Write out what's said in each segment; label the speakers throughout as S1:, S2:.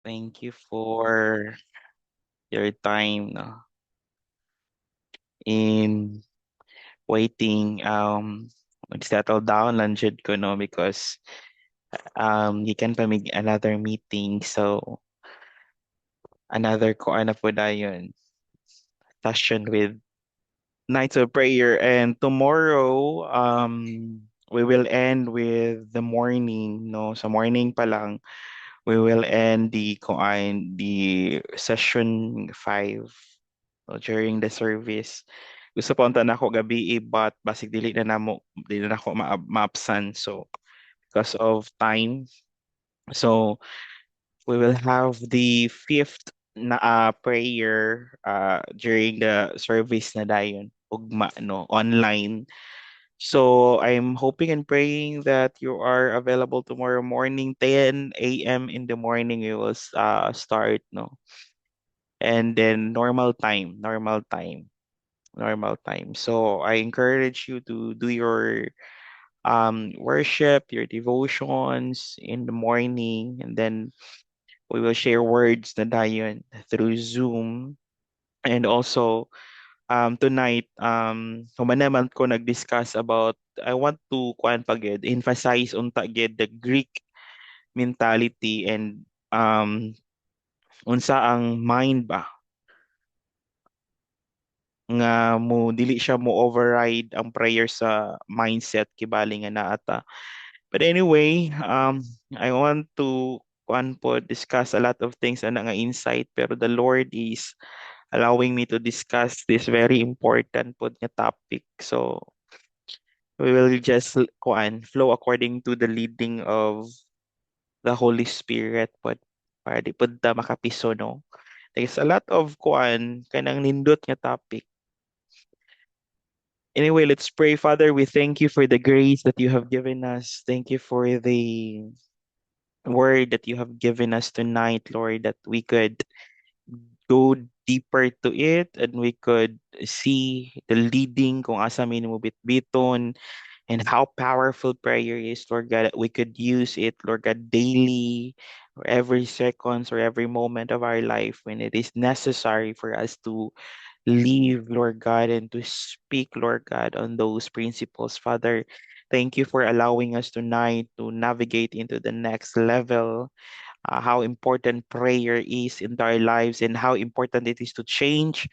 S1: Thank you for your time, no, in waiting. Mag-settle down lang jud ko, no, because he can pa mig another meeting. So another ko na po dayon session with Nights of Prayer. And tomorrow, we will end with the morning, no. Sa morning pa lang, we will end the session 5, no, during the service. Gusto pa unta na ako gabi but basig dili na ako ma-absent, so because of time. So we will have the fifth na prayer during the service na dayon ugma, no, online. So I'm hoping and praying that you are available tomorrow morning, 10 a.m. in the morning. We will start, no, and then normal time. So I encourage you to do your worship, your devotions in the morning, and then we will share words na dayon through Zoom. And also tonight, humanaman ko nag-discuss about, I want to kuan pagid emphasize unta gid the Greek mentality, and unsa ang mind ba nga mo dili siya mo override ang prayer sa mindset kibali nga naata. But anyway, I want to kuan po discuss a lot of things ana nga insight, pero the Lord is allowing me to discuss this very important po nga topic. So we will just kuan flow according to the leading of the Holy Spirit po, para di pud ta makapiso, no. There's a lot of kuan kanang nindot nga topic. Anyway, let's pray. Father, we thank you for the grace that you have given us. Thank you for the word that you have given us tonight, Lord, that we could go deeper to it and we could see the leading kung asa min mo bitbiton, and how powerful prayer is, Lord God, that we could use it, Lord God, daily, or every seconds or every moment of our life when it is necessary for us to live, Lord God, and to speak, Lord God, on those principles. Father, thank you for allowing us tonight to navigate into the next level, how important prayer is in our lives, and how important it is to change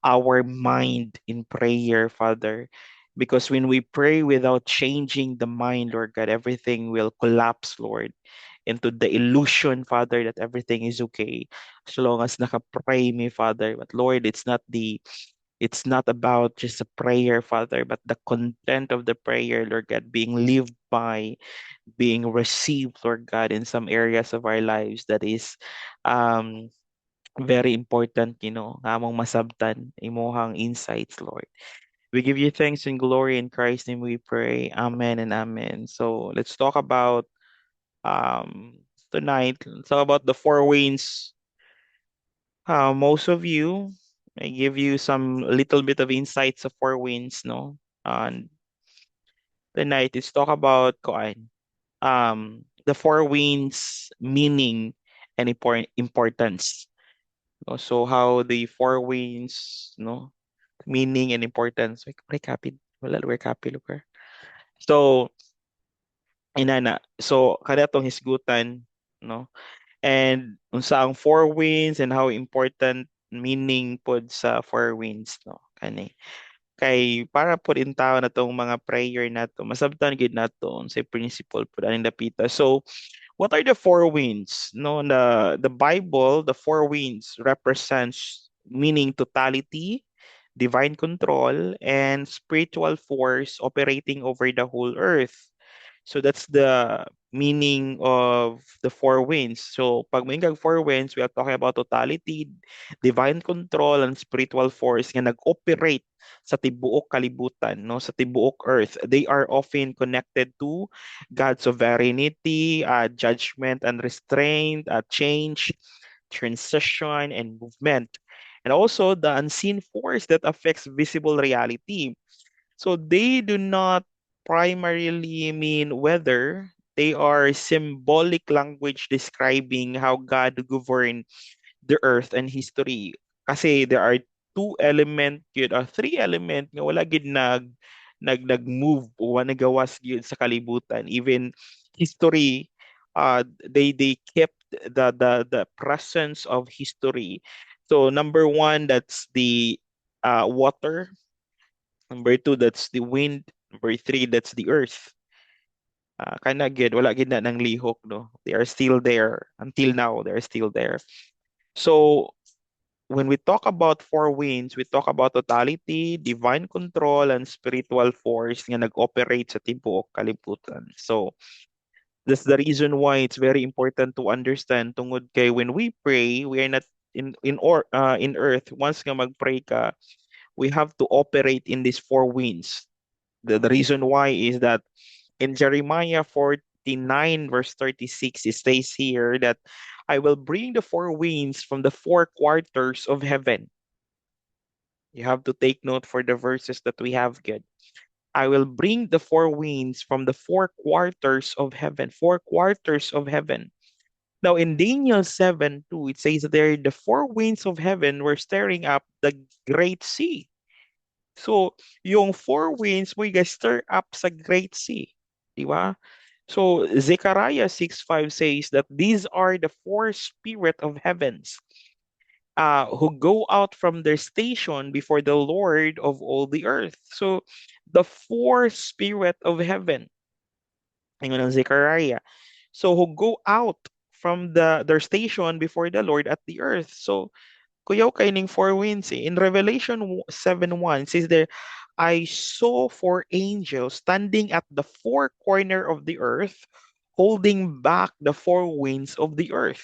S1: our mind in prayer, Father. Because when we pray without changing the mind, Lord God, everything will collapse, Lord, into the illusion, Father, that everything is okay as long as naka-pray me, Father. But Lord, it's not about just a prayer, Father, but the content of the prayer, Lord God, being lived by, being received, Lord God, in some areas of our lives that is um very important, nga among masabtan imuhang insights, Lord. We give you thanks and glory in Christ's name we pray. Amen and amen. So let's talk about tonight. Let's talk about the four winds. Most of you, I give you some little bit of insights of four winds, no? And tonight, let's talk about the four winds meaning and importance. No? So how the four winds, no, meaning and importance. Wala copy lugar. So inana. So kada tong hisgutan, no. And unsa ang four winds and how important meaning pod sa four winds, no. Kani. Kay para po in tao na tong mga prayer na to, masabtan gid nato sa principle po aning dapita. So what are the four winds? No, the Bible, the four winds represents meaning totality, divine control, and spiritual force operating over the whole earth. So that's the meaning of the four winds. So pag may four winds, we are talking about totality, divine control, and spiritual force nga nag-operate sa tibuok kalibutan, no, sa tibuok earth. They are often connected to God's sovereignty, judgment and restraint, change, transition, and movement. And also the unseen force that affects visible reality. So they do not primarily mean weather. They are symbolic language describing how God governed the earth and history. Kasi there are two element yun, or three element nga wala gid nag-move o nagawas gyud sa kalibutan. Even history, they kept the presence of history. So number one, that's the water. Number two, that's the wind. Number three, that's the earth. Kana gid wala gid na nang lihok, no. They are still there until now. They are still there. So when we talk about four winds, we talk about totality, divine control, and spiritual force nga nag-operate sa tibuok kalibutan. So that's the reason why it's very important to understand tungod kay when we pray, we are not in earth. Once nga mag-pray ka, we have to operate in these four winds. The reason why is that in Jeremiah 49, verse 36, it stays here that I will bring the four winds from the four quarters of heaven. You have to take note for the verses that we have good. I will bring the four winds from the four quarters of heaven. Four quarters of heaven. Now in Daniel 7:2, it says there the four winds of heaven were stirring up the great sea. So, yung four winds mo stir up sa great sea. Di ba? So, Zechariah 6:5 says that these are the four spirit of heavens who go out from their station before the Lord of all the earth. So, the four spirit of heaven, ingon ang Zechariah. So, who go out from their station before the Lord at the earth. So, kuyaw kay ning four winds eh. In Revelation 7:1 it says there, I saw four angels standing at the four corner of the earth, holding back the four winds of the earth.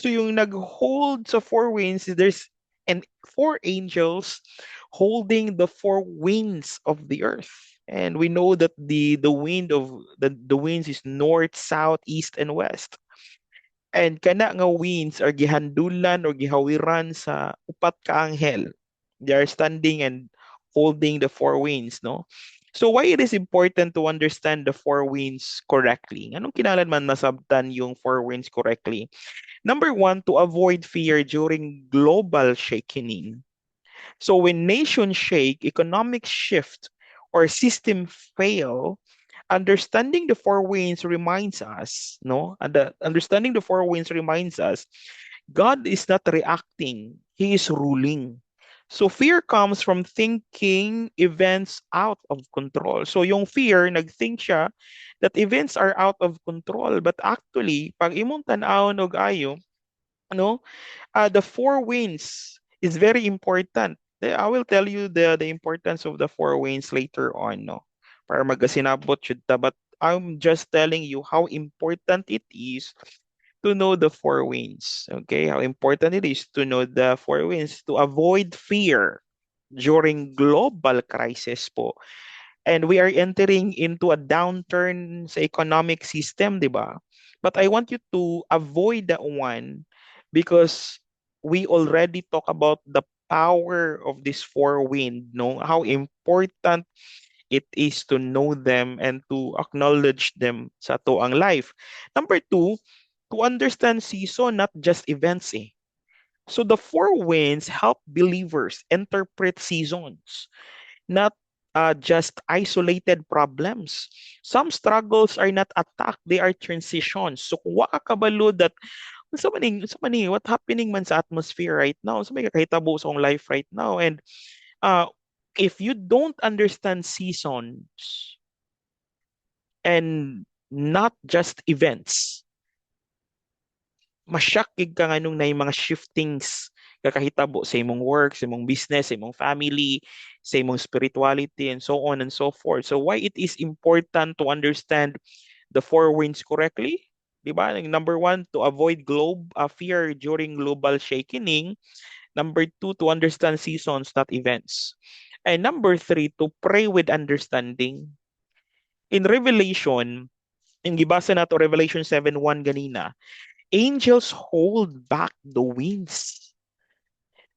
S1: So yung nag-hold sa four winds, there's and four angels holding the four winds of the earth. And we know that the wind of the winds is north, south, east, and west. And kana nga winds are gihandulan or gihawiran sa upat ka anghel. They are standing and holding the four winds, no? So why it is important to understand the four winds correctly? Anong kinahanglan man masabtan yung four winds correctly? Number one, to avoid fear during global shaking. So when nations shake, economic shift, or system fail, understanding the four winds reminds us, no? And understanding the four winds reminds us God is not reacting, He is ruling. So fear comes from thinking events out of control. So yung fear, nagthink siya that events are out of control. But actually, pag imong tan-awon og ayo, no, the four winds is very important. I will tell you the importance of the four winds later on, no? Para magasinabot syud ta. But I'm just telling you how important it is to know the four winds. Okay, how important it is to know the four winds to avoid fear during global crisis po. And we are entering into a downturn sa economic system, di ba? But I want you to avoid that one because we already talk about the power of this four wind, no? How important it is to know them and to acknowledge them sa to ang life. Number two, to understand season, not just events eh. So the four winds help believers interpret seasons, not just isolated problems. Some struggles are not attack, they are transitions. So kung wa ka kabalo that sa maning what happening man sa atmosphere right now, sa may kakahitabo sa akong life right now, and uh, if you don't understand seasons and not just events, masyak gid ka nga nung na mga shiftings kakahitabo sa imong work, sa imong business, sa imong family, sa imong spirituality, and so on and so forth. So why it is important to understand the four winds correctly? Di ba? Number one, to avoid fear during global shaking. Number two, to understand seasons, not events. And number three, to pray with understanding. In Revelation, in gibasa na to Revelation 7:1 ganina, angels hold back the winds.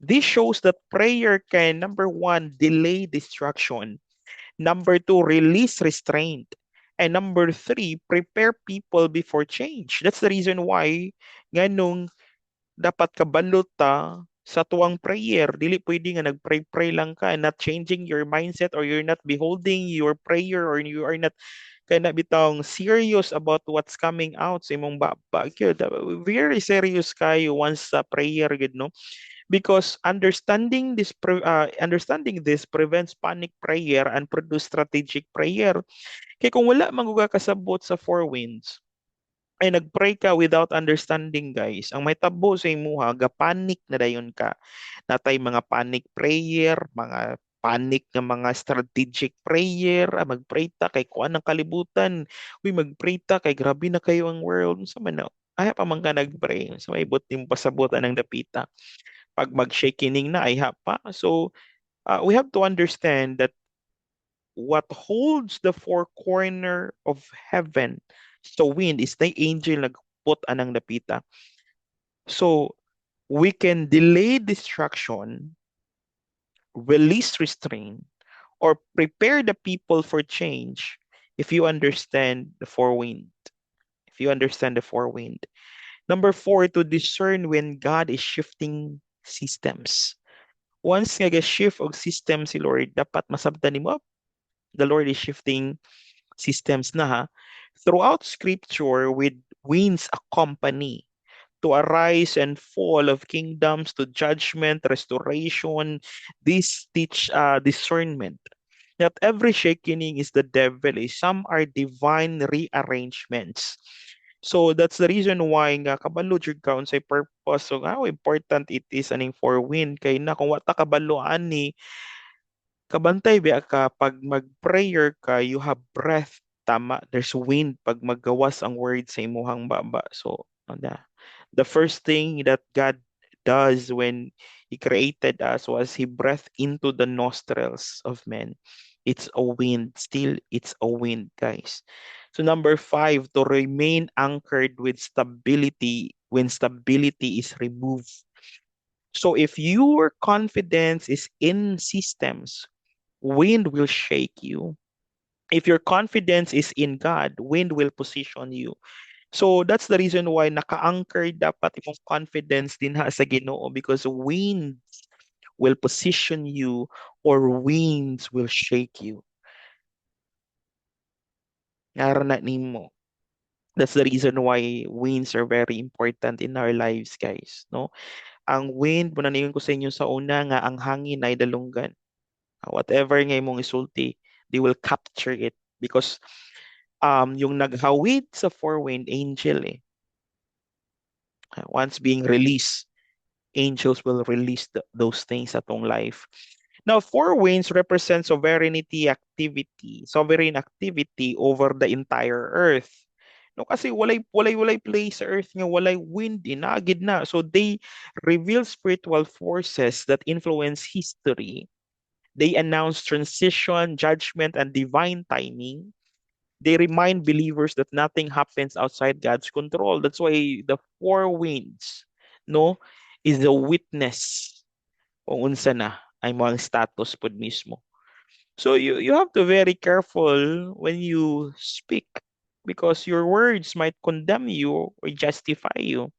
S1: This shows that prayer can, number one, delay destruction. Number two, release restraint. And number three, prepare people before change. That's the reason why ganong dapat kabalo ta sa tuwang prayer. Dili pwede nga nag-pray-pray lang ka and not changing your mindset, or you're not beholding your prayer, or you are not kana bitong serious about what's coming out sa imong baba. Very serious kayo once sa prayer gid, no? Because understanding this prevents panic prayer and produce strategic prayer. Kaya kung wala manguga kasabot sa four winds, ay nagpray ka without understanding, guys, ang may tabo sa imuha gapanik na dayon ka. Natay mga panic prayer, mga panic nga mga strategic prayer. Magpray ta kay kuan ang kalibutan. Uy, magpray ta kay grabe na kayo ang world sa man na. Ay pa man ka nagpray sa may buting pasabutan ng dapita. Pag mag-shaking na ay pa. So we have to understand that what holds the four corner of heaven sa wind is the angel nagput anang dapita. So we can delay distraction, release restraint, or prepare the people for change if you understand the four wind. If you understand the four wind. Number four, to discern when God is shifting systems. Once nga shift og system si Lord, dapat masabtan nimo, the Lord is shifting systems na ha. Throughout scripture, with winds accompany to arise and fall of kingdoms, to judgment, restoration. These teach discernment. Not every shaking is the devil. Some are divine rearrangements. So that's the reason why nga kabalo jud ka unsay purpose. So how important it is aning for wind kay na kung wata kabaloan ni kabantay ba ka pag mag-prayer ka, you have breath, tama, there's wind pag maggawas ang word sa imuhang baba. So the first thing that God does when He created us was He breathed into the nostrils of men. It's a wind. Still, it's a wind, guys. So number five, to remain anchored with stability when stability is removed. So if your confidence is in systems, wind will shake you. If your confidence is in God, wind will position you. So that's the reason why naka-anchor dapat imong confidence din ha sa Ginoo, because winds will position you or winds will shake you. Ngara na nimo. That's the reason why winds are very important in our lives, guys, no? Ang wind, muna na ko sa inyo sa una nga ang hangin ay dalunggan. Whatever nga imong isulti, they will capture it because yung naghawid sa four wind angel eh. Once being released, angels will release those things atong life. Now, four winds represent sovereign activity over the entire earth. No, kasi walay place sa earth nga walay wind inagid na. So they reveal spiritual forces that influence history. They announce transition, judgment, and divine timing. They remind believers that nothing happens outside God's control. That's why the four winds, no, is the witness kung unsa na ay mga status pod mismo. So you have to very careful when you speak because your words might condemn you or justify you.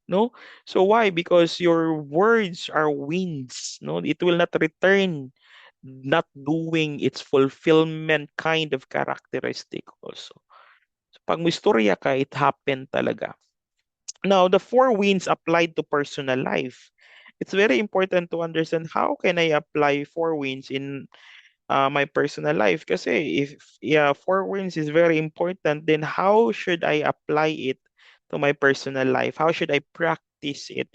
S1: No? So why? Because your words are winds. No? It will not return not doing its fulfillment kind of characteristic also. So pag may istorya ka, it happened talaga. Now, the four winds applied to personal life. It's very important to understand how can I apply four winds in my personal life. Kasi if four winds is very important, then how should I apply it to my personal life? How should I practice it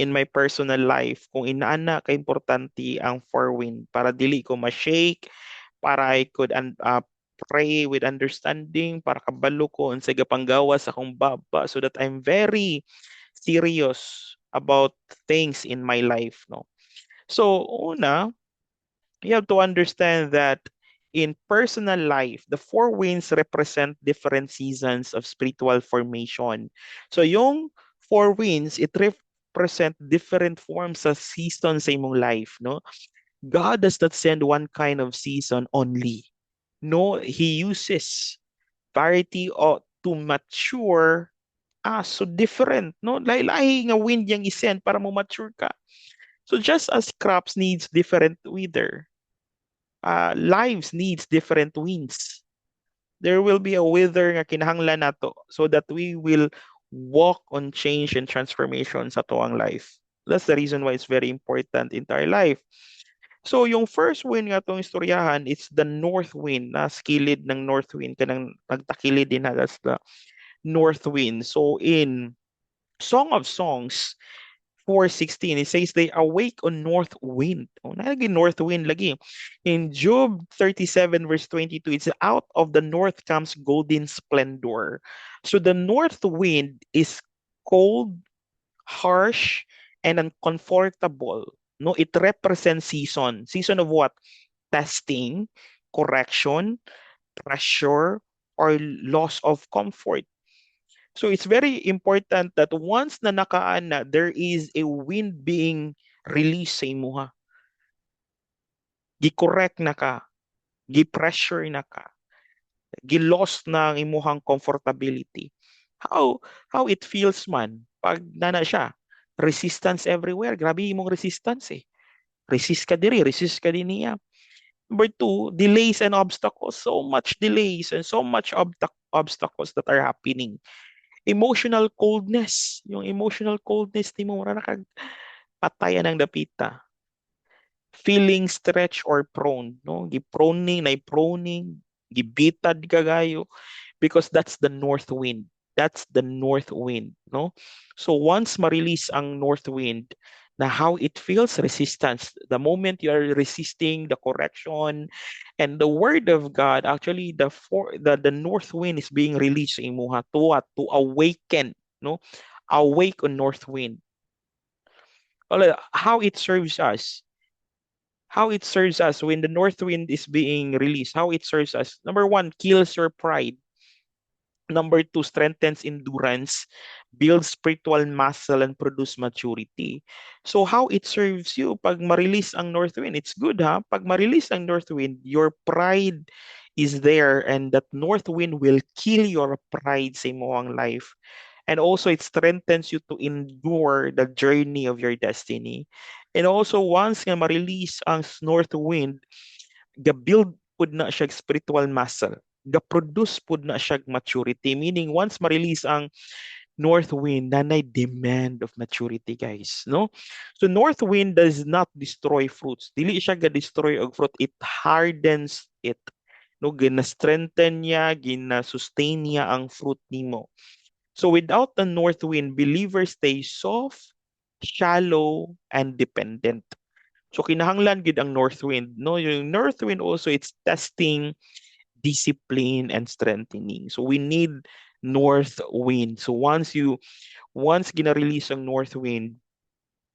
S1: in my personal life? Kung inaana ka importante ang four wind para dili ko ma-shake, para I could pray with understanding, para kabalo ko unsay gapanggawa sa akong baba so that I'm very serious about things in my life, no? So, una, you have to understand that in personal life, the four winds represent different seasons of spiritual formation. So yung four winds, it represent different forms of seasons sa imong life, no? God does not send one kind of season only. No, He uses Variety or to mature, so different, no? Lahi-lahi nga wind yang isend para mo mature ka. So just as crops needs different weather, lives needs different winds. There will be a weather nga kinahanglan nato so that we will walk on change and transformation sa tuwang life. That's the reason why it's very important in our life. So yung first wind nga tong istoryahan, it's the north wind, na skilid ng north wind, kanang nagtakilid din na, that's the north wind. So in Song of Songs 4:16, it says they awake on north wind. Oh, nalagi north wind lagi. In Job 37 verse 22, it's out of the north comes golden splendor. So the north wind is cold, harsh, and uncomfortable. No, it represents season. Season of what? Testing, correction, pressure, or loss of comfort. So it's very important that once na nakaan na, there is a wind being released sa imuha. Gi-correct na ka, gi-pressure na ka, gi-lost na ang imuhang comfortability. How how it feels man pag nana siya. Resistance everywhere. Grabe imong resistance eh. Resist ka diri, resist ka din niya. Number two, delays and obstacles. So much delays and so much obstacles that are happening. Emotional coldness. Yung emotional coldness ni mo, wala na kag patayan ng dapita. Feeling stretched or prone, no? Giproning, na proning, gibitad kagayo because that's the north wind. That's the north wind, no? So once ma-release ang north wind, na how it feels resistance. The moment you are resisting the correction and the word of God, actually the north wind is being released sa imuha to what? To awaken, no? Awake on north wind. How it serves us. How it serves us when the north wind is being released. How it serves us. Number one, kills your pride. Number two, strengthens endurance, builds spiritual muscle, and produce maturity. So how it serves you, pag ma-release ang north wind, it's good ha. Pag ma-release ang north wind, your pride is there and that north wind will kill your pride sa imong life. And also it strengthens you to endure the journey of your destiny. And also once nga ma-release ang north wind, ga-build pud na siya spiritual muscle, ga-produce pud na siya maturity, meaning once ma-release ang north wind, nanay demand of maturity, guys, no? So north wind does not destroy fruits, dili siya ga-destroy og fruit, it hardens it, no? Gina-strengthen niya, gina-sustain niya ang fruit nimo. So without the north wind, believers stay soft, shallow, and dependent. So kinahanglan gid ang north wind, no? Yung north wind also it's testing, discipline and strengthening. So we need north wind. So once gina-release ang north wind,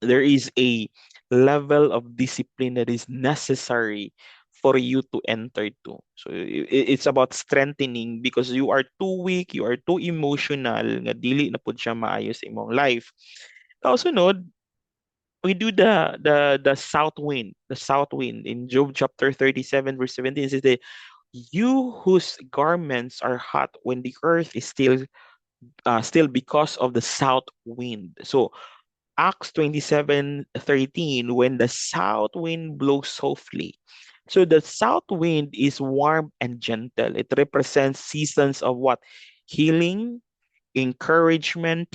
S1: there is a level of discipline that is necessary for you to enter to. So it's about strengthening because you are too weak, you are too emotional, nga dili na pud siya maayo sa imong life. Also, we do the south wind, in Job chapter 37 verse 17. It says that you whose garments are hot when the earth is still because of the south wind. So Acts 27:13, when the south wind blows softly. So the south wind is warm and gentle. It represents seasons of what? Healing, encouragement,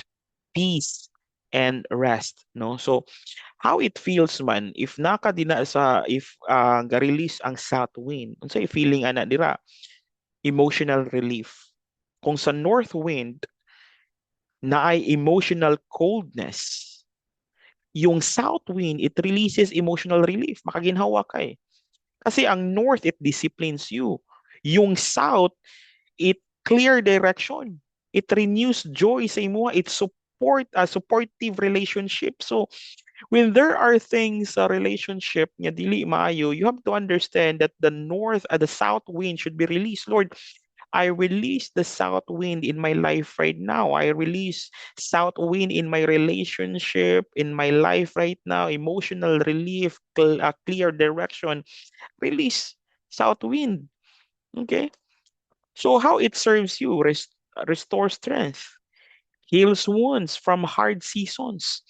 S1: peace, and rest. No? So how it feels man if naka dina sa if ga-release ang south wind. Unsay feeling ana dira? Emotional relief. Kung sa north wind na ay emotional coldness, yung south wind, it releases emotional relief. Makaginhawa ka eh. Kasi ang north, it disciplines you. Yung south, it clear direction. It renews joy sa imo. It support a supportive relationship. So when there are things sa relationship nga dili maayo, you have to understand that the south wind should be released. Lord, I release the south wind in my life right now. I release south wind in my relationship, in my life right now, emotional relief, clear direction. Release south wind. Okay? So how it serves you, restore strength, heals wounds from hard seasons,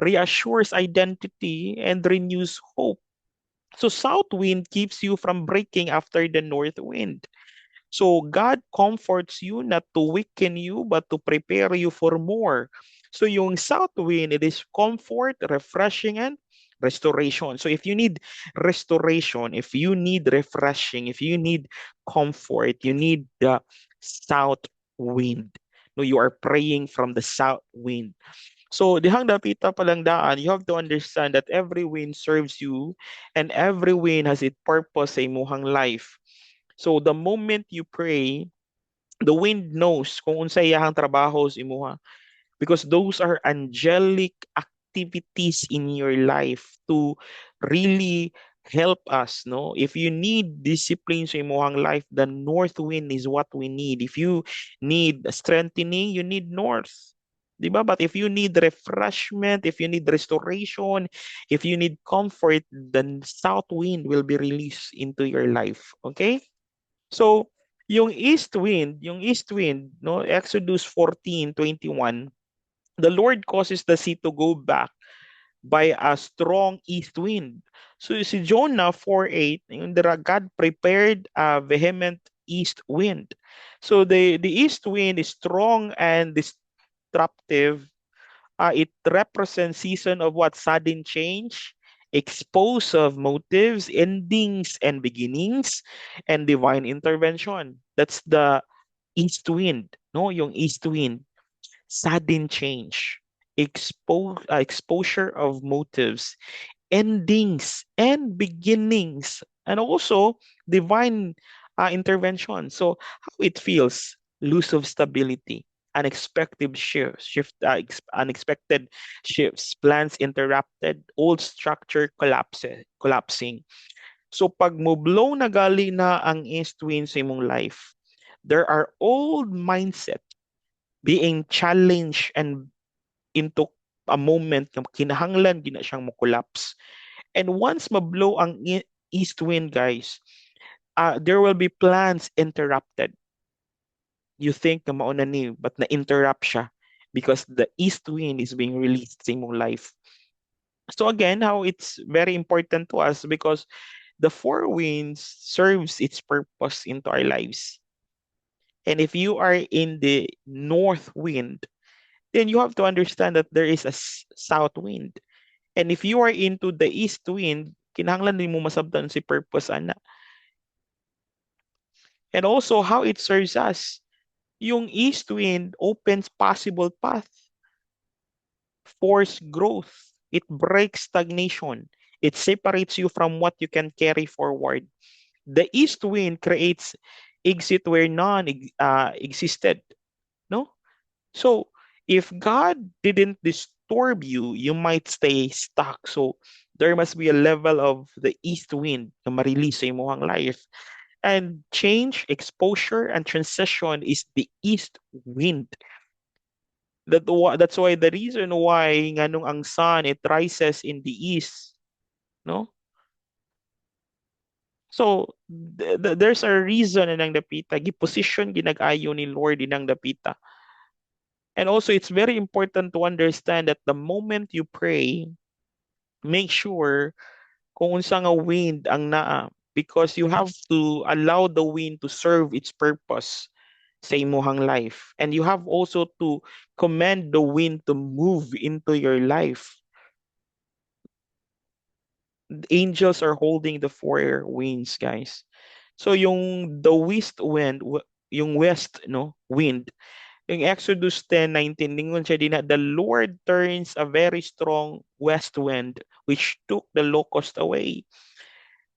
S1: reassures identity, and renews hope. So south wind keeps you from breaking after the north wind. So God comforts you not to weaken you but to prepare you for more. So yung south wind, it is comfort, refreshing, and restoration. So if you need restoration, if you need refreshing, if you need comfort, you need the south wind. No, you are praying from the south wind. So dihang dapita palang daan, you have to understand that every wind serves you and every wind has its purpose sa imuhang life. So the moment you pray, the wind knows kung unsa iyahang trabaho sa imuha because those are angelic activities in your life to really help us, no? If you need discipline sa imuhang life, the north wind is what we need. If you need strengthening, you need north. Diba? But if you need refreshment, if you need restoration, if you need comfort, then south wind will be released into your life. Okay? So, yung east wind, no, Exodus 14:21, the Lord causes the sea to go back by a strong east wind. So si Jonah 4:8, yung God prepared a vehement east wind. So the east wind is strong and disruptive. It represents season of what? Sudden change, explosive motives, endings and beginnings, and divine intervention. That's the east wind, no? Yung east wind, sudden change, exposure of motives, endings and beginnings, and also divine intervention. So how it feels, loss of stability, unexpected shifts, plans interrupted, old structure collapsing. So pag mo blow na gali na ang east wind sa imong life, there are old mindset being challenged and into a moment na kinahanglan gina siyang mo collapse. And once mablow ang east wind, guys, there will be plans interrupted. You think na mauna ni, but na-interrupt siya because the east wind is being released sa imong life. So again, how it's very important to us because the four winds serves its purpose into our lives. And if you are in the north wind, then you have to understand that there is a south wind. And if you are into the east wind, kinahanglan din mo masabtan si purpose ana. And also how it serves us. Yung east wind opens possible path, force growth. It breaks stagnation. It separates you from what you can carry forward. The east wind creates exit where none existed. No? So if God didn't disturb you, you might stay stuck. So there must be a level of the east wind na ma-release sa imong life. And change, exposure, and transition is the east wind. That's why the reason why nganong ang sun it rises in the east, no? So there's a reason inang dapita, giposition ginag-ayo ni Lord inang dapita. And also it's very important to understand that the moment you pray, make sure kung unsa nga wind ang naa because you have to allow the wind to serve its purpose sa imuhang life. And you have also to command the wind to move into your life. The angels are holding the four winds, guys. So yung the west wind, yung west no wind, yung Exodus 10:19, ningon siya din na the Lord turns a very strong west wind which took the locust away.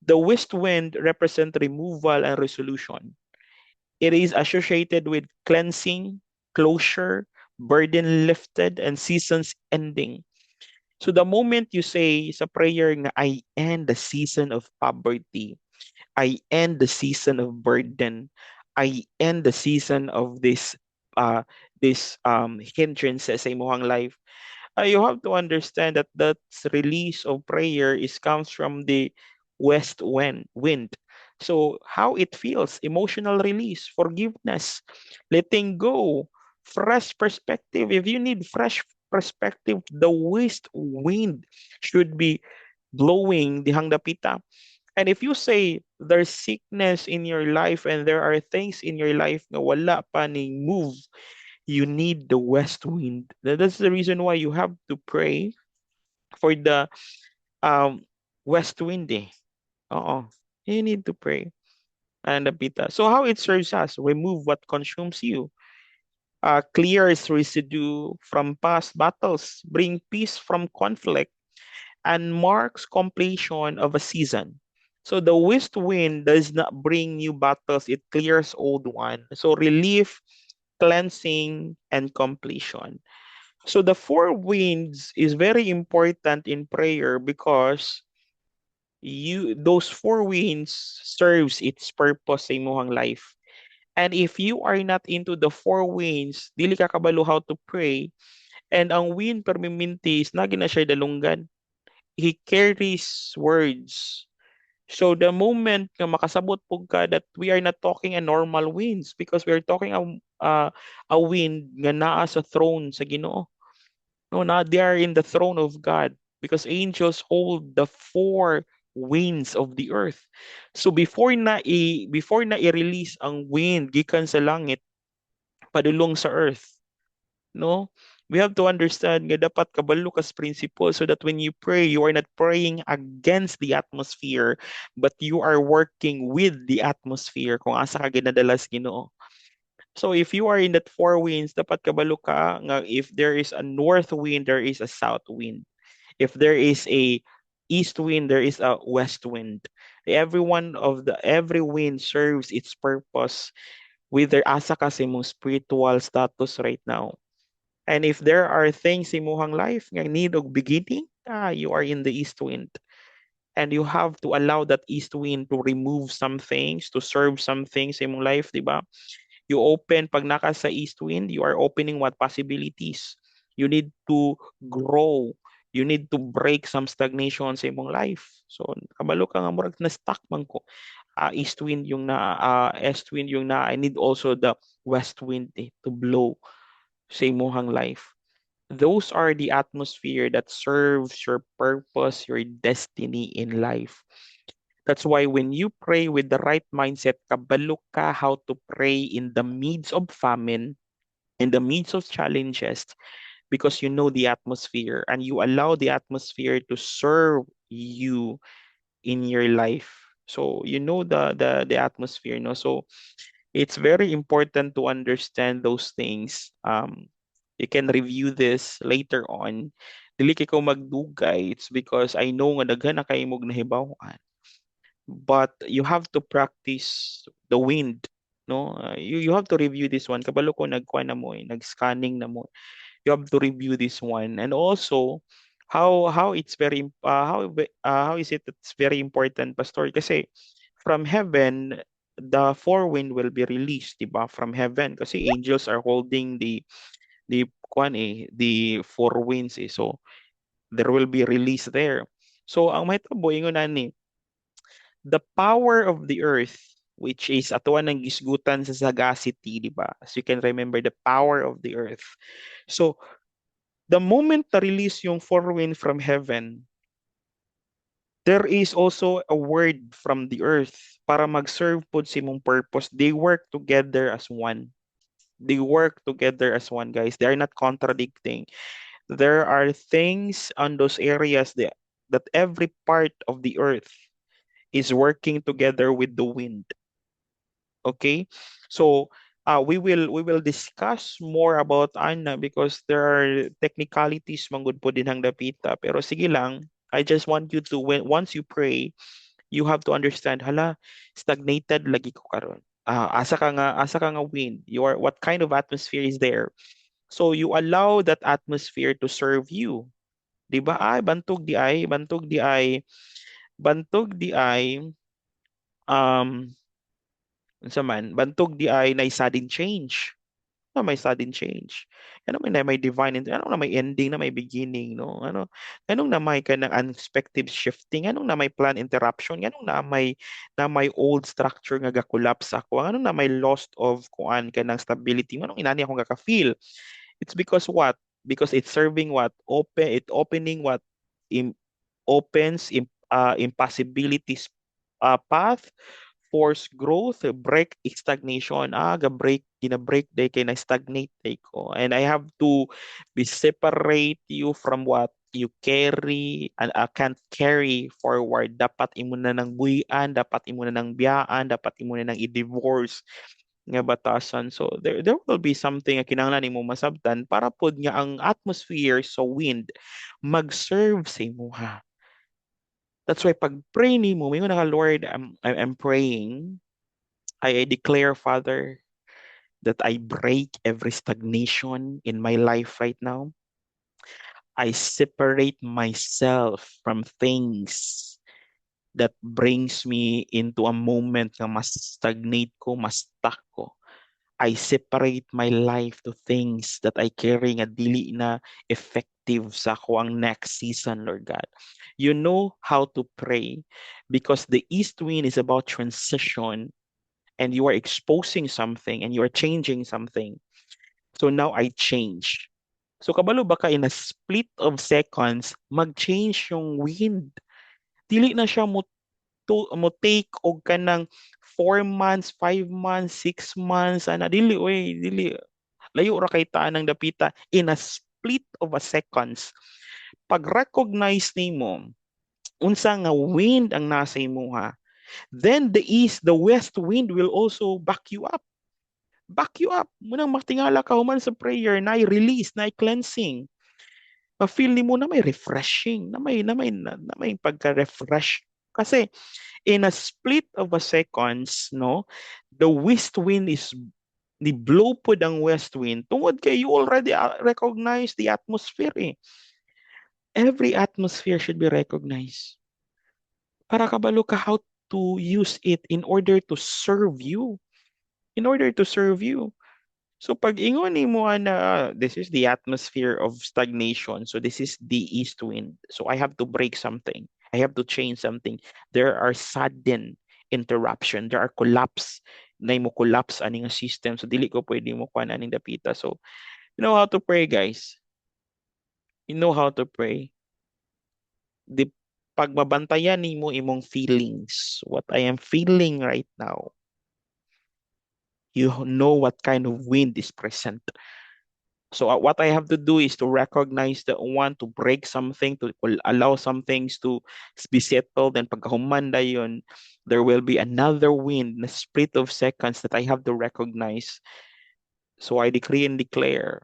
S1: The west wind represent removal and resolution. It is associated with cleansing, closure, burden lifted, and seasons ending. So the moment you say sa prayer nga, I end the season of poverty, I end the season of burden, I end the season of this hindrances sa imong life, you have to understand that that release of prayer is comes from the west wind. So how it feels, emotional release, forgiveness, letting go, fresh perspective. If you need fresh perspective, the west wind should be blowing the hangdapita. And if you say there's sickness in your life and there are things in your life na wala pa ning move, you need the west wind. That's the reason why you have to pray for the um west wind eh. Oo. You need to pray. And the pita. So how it serves us? Remove what consumes you. Clears residue from past battles. Bring peace from conflict and marks completion of a season. So the west wind does not bring new battles, it clears old one. So relief, cleansing, and completion. So the four winds is very important in prayer because you those four winds serves its purpose sa imong life. And if you are not into the four winds, dili ka kabalo how to pray. And ang wind permiminti is nagi na siya dalunggan. He carries words. So the moment nga makasabot po ka that we are not talking a normal winds because we are talking a wind nga naa sa throne sa Ginoo. No, not they are in the throne of God because angels hold the four winds of the earth. So before na i-release ang wind gikan sa langit padulong sa earth, no? We have to understand nga dapat kabalo kas principle so that when you pray, you are not praying against the atmosphere, but you are working with the atmosphere kung asa ka ginadalas Ginoo. So if you are in that four winds, dapat kabalo ka nga if there is a north wind, there is a south wind. If there is a east wind, there is a west wind. Every wind serves its purpose with their asa ka sa imong spiritual status right now. And if there are things in imong life nga need og beginning, you are in the east wind. And you have to allow that east wind to remove some things, to serve some things in imong life, di ba? You open, pag naka sa east wind, you are opening what possibilities. You need to grow. You need to break some stagnation sa imong life. So, kabalo ka nga murag na stuck man ko. East wind yung na, I need also the west wind to blow sa imong life. Those are the atmosphere that serves your purpose, your destiny in life. That's why when you pray with the right mindset, kabalo ka how to pray in the midst of famine, in the midst of challenges, because you know the atmosphere and you allow the atmosphere to serve you in your life. So you know the atmosphere, no? So it's very important to understand those things. You can review this later on. Dili kay ko magdugay. It's because I know nga daghan na kayo mog nahibawan. But you have to practice the wind, no? You have to review this one. Kabalo ko nagkuha na mo, nag-scanning na mo. You have to review this one. And also, how it's how is it it's very important, Pastor? Kasi from heaven, the four wind will be released, diba? From heaven. Kasi angels are holding the four winds eh. So there will be release there. So ang mahitabo ingon ani, the power of the earth, which is atuan ng gisgutan sa sagacity, di ba? As you can remember, the power of the earth. So, the moment na release yung four wind from heaven, there is also a word from the earth para mag-serve po sa imong purpose. They work together as one. They work together as one, guys. They are not contradicting. There are things on those areas that every part of the earth is working together with the wind. Okay, so we will discuss more about Anna because there are technicalities manggod po din hang dapita. Pero sige lang, I just want you to once you pray, you have to understand, hala, stagnated lagi ko karon. Asa ka nga wind. You are what kind of atmosphere is there? So you allow that atmosphere to serve you. 'Di ba? Bantog di ay um unsa man, bantog di ay na sudden change. na may sudden change. Ano na may divine, ano na may ending, na may beginning, no? Anong na may kanang unexpected shifting, anong na may plan interruption, anong na may old structure nga ga-collapse ako, anong na may lost of kuan kanang stability, anong inani akong gaka-feel. It's because what? Because it's serving what? Opening what? Im, opens impossibilities path, force growth, break stagnation. Gina-break day kay na-stagnate day ko. And I have to be separate you from what you carry and can't carry forward. Dapat imo na ng buhian, dapat imo na ng biyaan, dapat imo na ng i-divorce nga batasan. So there will be something nga kinahanglan nimo masabtan para pod nga ang atmosphere sa wind mag-serve sa imuha. That's why pag pray nimo, mingon na ka, Lord, I'm praying. I declare, Father, that I break every stagnation in my life right now. I separate myself from things that brings me into a moment nga mas stagnate ko, mas stuck ko. I separate my life to things that I carry nga dili na effective sa ako ang next season, Lord God. You know how to pray because the east wind is about transition and you are exposing something and you are changing something. So now I change. So kabalo ba ka in a split of seconds, mag-change yung wind. Dili na siya mo take og kanang 4 months, 5 months, 6 months, dili. Layo ra kay taan ng dapita in a split of a seconds. Pag recognize nimo unsa nga wind ang nasa imuha, then the west wind will also back you up. Back you up. Munang matingala ka human sa prayer na release, na cleansing. Ma-feel nimo na may refreshing, na may pagka-refresh. Kasi in a split of a seconds, no, the west wind is ni blow po ang west wind. Tungod kay you already recognize the atmosphere eh. Every atmosphere should be recognized. Para kabalo ka how to use it in order to serve you. In order to serve you. So pag ingon nimo na this is the atmosphere of stagnation. So this is the east wind. So I have to break something. I have to change something. There are sudden interruption. There are collapse. Na mo collapse aning system. So dili ko pwede mo kuan aning dapita. So you know how to pray, guys. You know how to pray. Di pagbabantayan nimo imong feelings. What I am feeling right now. You know what kind of wind is present. So what I have to do is to recognize the one, to break something, to allow some things to be settled. And pagkahumanda yun, there will be another wind in a split of seconds that I have to recognize. So I decree and declare.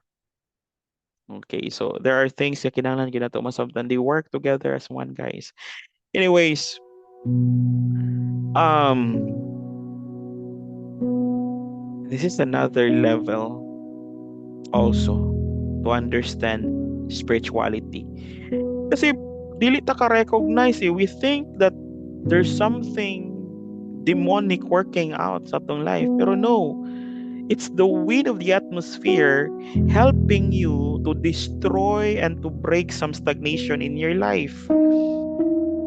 S1: Okay, so there are things na kinahanglan ginato masabtan. They work together as one, guys. Anyways, this is another level also to understand spirituality. Kasi dili ta ka-recognize eh. We think that there's something demonic working out sa atong life. Pero no, it's the wind of the atmosphere helping you to destroy and to break some stagnation in your life.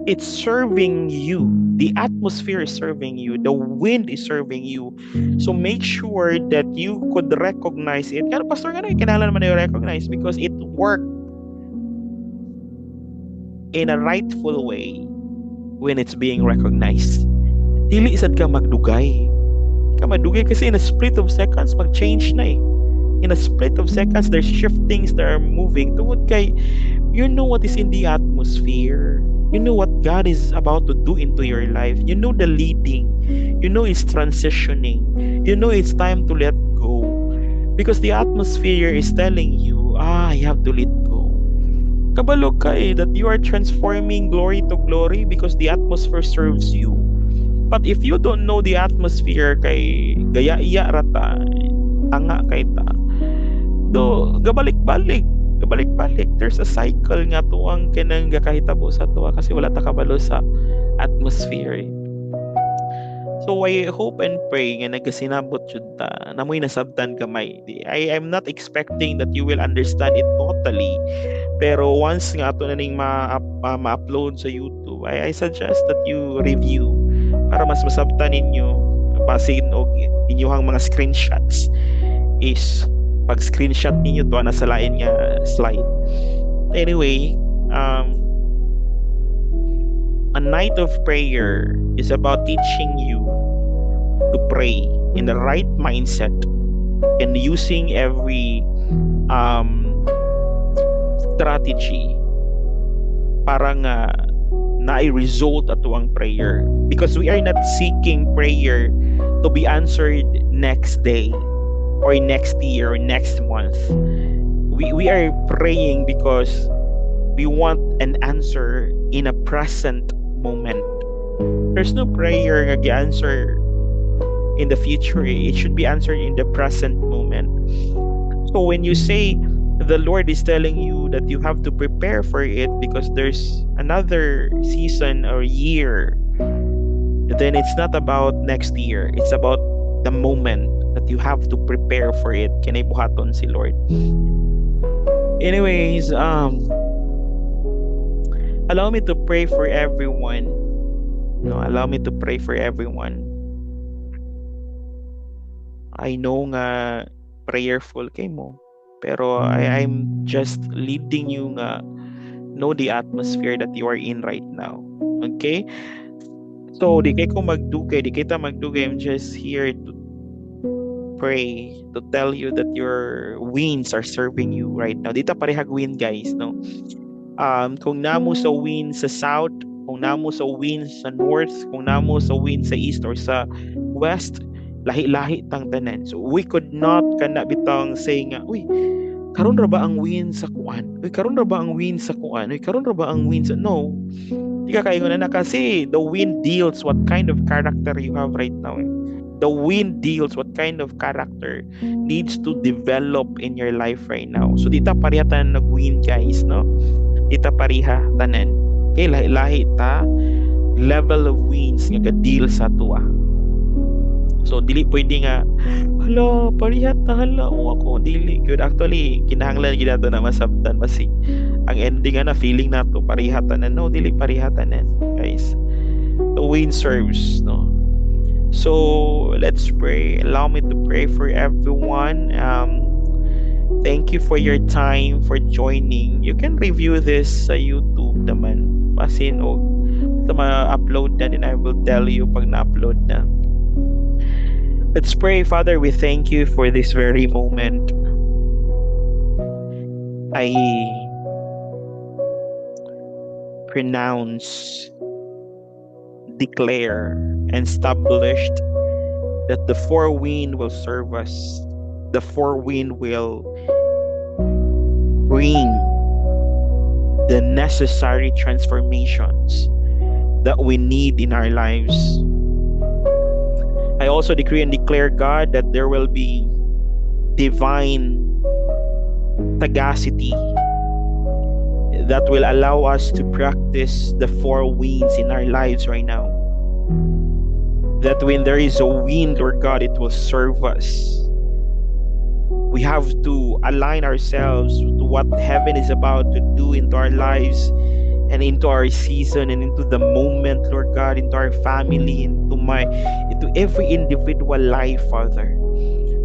S1: It's serving you. The atmosphere is serving you. The wind is serving you. So make sure that you could recognize it. Kaya pastor nga kinahanglan naman na recognize because it worked in a rightful way when it's being recognized. Dili isad ka magdugay. Kasi in a split of seconds mag-change na eh. In a split of seconds there's shiftings that are moving. Tungod kay you know what is in the atmosphere. You know what God is about to do into your life. You know the leading. You know it's transitioning. You know it's time to let go. Because the atmosphere is telling you, I have to let go. Kabalo ka eh, that you are transforming glory to glory because the atmosphere serves you. But if you don't know the atmosphere, kay gaya-iya rata, tanga kay ta, do gabalik-balik. There's a cycle nga tuwang kanang gakahitabo sa tuwa kasi wala ta kabalo sa atmosphere. So I hope and pray nga nagasinabot jud ta namoy nasabtan gamay. I'm not expecting that you will understand it totally. Pero once nga ato na ning ma-upload sa YouTube, I suggest that you review para mas masabtan ninyo basin og inyong mga screenshots is pag screenshot ninyo to na sa lain nga slide. Anyway, a night of prayer is about teaching you to pray in the right mindset and using every strategy para nga na-result ato ang prayer, because we are not seeking prayer to be answered next day or next year or next month. We are praying because we want an answer in a present moment. There's no prayer nga gi-answer in the future. It should be answered in the present moment. So when you say the Lord is telling you that you have to prepare for it because there's another season or year, then it's not about next year. It's about the moment that you have to prepare for it. Kinay buhaton si Lord. Anyways, allow me to pray for everyone. No, allow me to pray for everyone. I know nga prayerful kay mo, pero I'm just leading you nga know the atmosphere that you are in right now. Okay? So, di kay ko magdugay, di kita magdugay. I'm just here to pray, to tell you that your winds are serving you right now. Dita parehag wind, guys, no? Kung namo sa wind sa south, kung namo sa wind sa north, kung namo sa wind sa east or sa west, lahi-lahi tang tanan. So we could not kana bitang say nga, uy, karon ra ba ang wind sa kuan? Uy, karon ra ba ang wind sa kuan? Uy, karon ra ba ang wind sa... No. Di ka kayo na kasi the wind deals what kind of character you have right now. The wind deals what kind of character needs to develop in your life right now. So dita pareha tanan nag-wind, guys, no? Dita pareha tanan. Okay, lahi-lahi ta level of winds nga ga-deal sa tuwa. So dili pwede nga hala parihat na hala o ako dili good. Actually kinahanglan gid nato na masabtan basi ang ending na feeling nato parihatan na. No, dili parihatan na, guys. The wind serves, no? So let's pray. Allow me to pray for everyone. Thank you for your time, for joining. You can review this sa YouTube naman basin o ma-upload na, and I will tell you pag na-upload na. Let's pray. Father, we thank you for this very moment. I pronounce, declare, and established that the four wind will serve us. The four wind will bring the necessary transformations that we need in our lives. I also decree and declare, God, that there will be divine sagacity that will allow us to practice the four winds in our lives right now. That when there is a wind, Lord God, it will serve us. We have to align ourselves to what heaven is about to do into our lives and into our season and into the moment, Lord God, into our family, into every individual life, Father,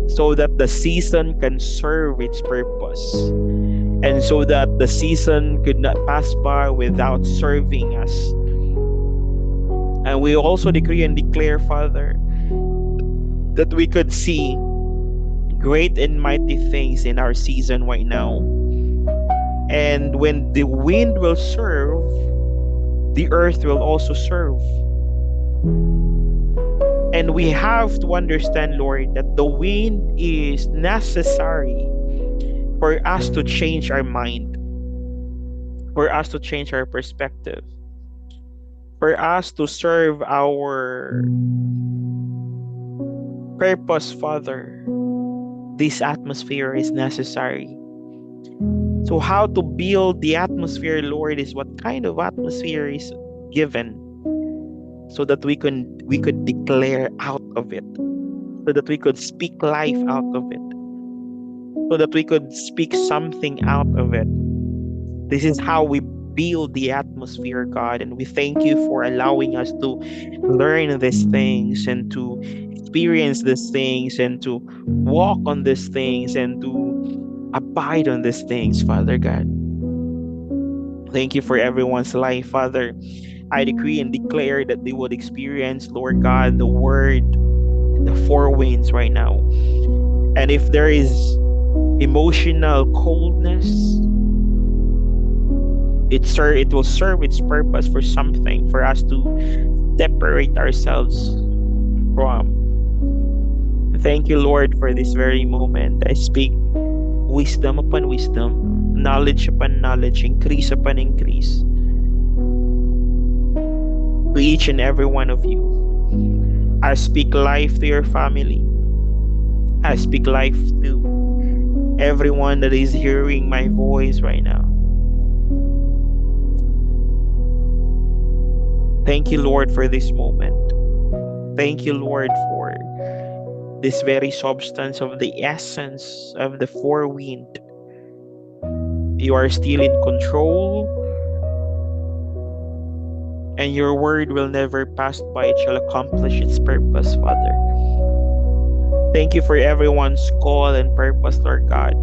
S1: so that the season can serve its purpose, and so that the season could not pass by without serving us. And we also decree and declare, Father, that we could see great and mighty things in our season right now. And when the wind will serve, the earth will also serve. And we have to understand, Lord, that the wind is necessary for us to change our mind, for us to change our perspective, for us to serve our purpose, Father. This atmosphere is necessary. So how to build the atmosphere, Lord, is what kind of atmosphere is given. so that we could declare out of it, so that we could speak life out of it, so that we could speak something out of it. This is how we build the atmosphere, God. And we thank you for allowing us to learn these things and to experience these things and to walk on these things and to abide on these things, Father God. Thank you for everyone's life, Father. I decree and declare that they would experience, Lord God, the word, the four winds right now. And if there is emotional coldness, it will serve its purpose for something, for us to separate ourselves from. Thank you, Lord, for this very moment. I speak wisdom upon wisdom, knowledge upon knowledge, increase upon increase to each and every one of you. I speak life to your family. I speak life to everyone that is hearing my voice right now. Thank you, Lord, for this moment. Thank you, Lord, for this very substance of the essence of the four wind. You are still in control, and your word will never pass by. It shall accomplish its purpose, Father. Thank you for everyone's call and purpose, Lord God.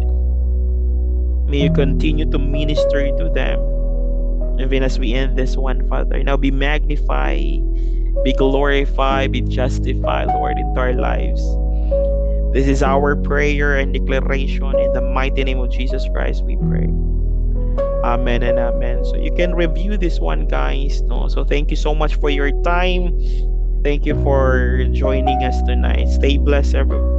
S1: May you continue to minister to them, even as we end this one, Father. Now be magnified, be glorified, be justified, Lord, into our lives. This is our prayer and declaration. In the mighty name of Jesus Christ, we pray. Amen and amen. So you can review this one, guys. No? So thank you so much for your time. Thank you for joining us tonight. Stay blessed, everyone.